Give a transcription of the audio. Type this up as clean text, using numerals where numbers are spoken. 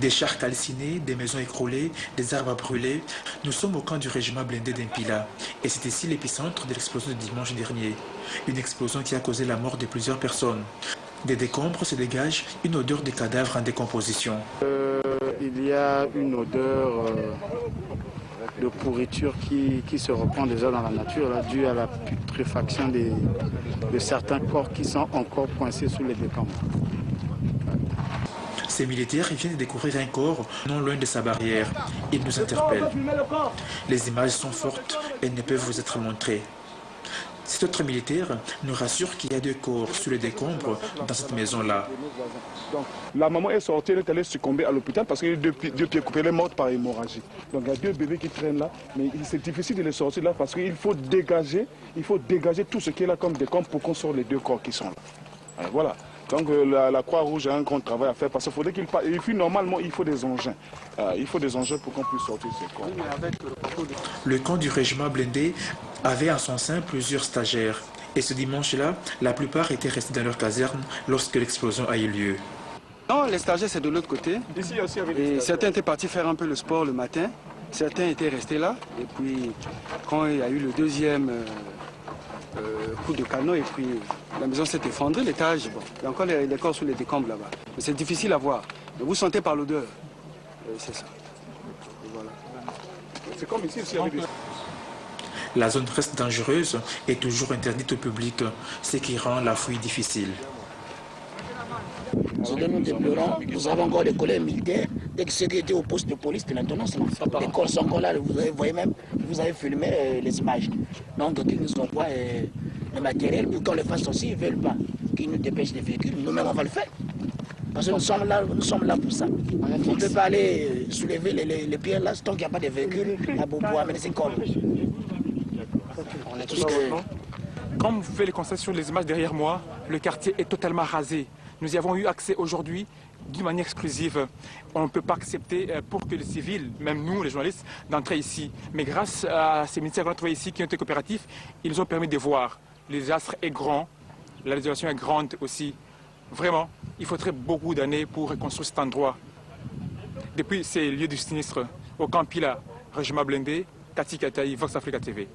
Des chars calcinés, des maisons écroulées, des arbres brûlés. Nous sommes au camp du régiment blindé d'Impila. Et c'est ici l'épicentre de l'explosion de dimanche dernier. Une explosion qui a causé la mort de plusieurs personnes. Des décombres se dégagent une odeur de cadavres en décomposition. Il y a une odeur de pourriture qui se reprend déjà dans la nature, là, due à la putréfaction de certains corps qui sont encore coincés sous les décombres. Ces militaires viennent de découvrir un corps non loin de sa barrière. Ils nous interpellent. Les images sont fortes et ne peuvent vous être montrées. Cet autre militaire nous rassure qu'il y a 2 corps sous les décombres dans cette maison-là. La maman est sortie, elle est allée succomber à l'hôpital parce que deux pieds coupés, elle est morte par hémorragie. Donc il y a 2 bébés qui traînent là, mais c'est difficile de les sortir là parce qu'il faut dégager tout ce qui est là comme décombres pour qu'on sorte les 2 corps qui sont là. Et voilà. Donc la Croix-Rouge a un grand travail à faire parce qu'il faudrait qu'il passe. Et puis normalement, il faut des engins. Il faut des engins pour qu'on puisse sortir ces corps. Le camp du régiment blindé avait en son sein plusieurs stagiaires. Et ce dimanche-là, la plupart étaient restés dans leur caserne lorsque l'explosion a eu lieu. Non, les stagiaires, c'est de l'autre côté. Ici aussi, et certains étaient partis faire un peu le sport le matin. Certains étaient restés là. Et puis, quand il y a eu le deuxième coup de canon, et puis la maison s'est effondrée, l'étage. Bon, il y a encore les corps sous les décombres là-bas. Mais c'est difficile à voir. Mais vous sentez par l'odeur. C'est ça. Voilà. C'est comme ici, La zone reste dangereuse et toujours interdite au public, ce qui rend la fuite difficile. Ce que nous déplorons, nous avons encore des collègues militaires, dès que ceux qui étaient au poste de police de l'intendance, les corps sont encore là, vous voyez même, vous avez filmé les images. Donc qu'ils nous envoient le matériel pour qu'on le fasse aussi, ils ne veulent pas qu'ils nous dépêchent des véhicules, nous-mêmes on va le faire. Parce que nous sommes là pour ça. On ne peut pas aller soulever les pierres là, tant qu'il n'y a pas de véhicules pour amener ces corps. Comme vous pouvez le constater sur les images derrière moi, le quartier est totalement rasé. Nous y avons eu accès aujourd'hui d'une manière exclusive. On ne peut pas accepter pour que les civils, même nous les journalistes, d'entrer ici. Mais grâce à ces militaires qu'on a trouvés ici, qui ont été coopératifs, ils nous ont permis de voir. Le désastre est grand, la désolation est grande aussi. Vraiment, il faudrait beaucoup d'années pour reconstruire cet endroit. Depuis ces lieux du sinistre, au camp Pila, régiment blindé, Kati Kataï, Vox Africa TV.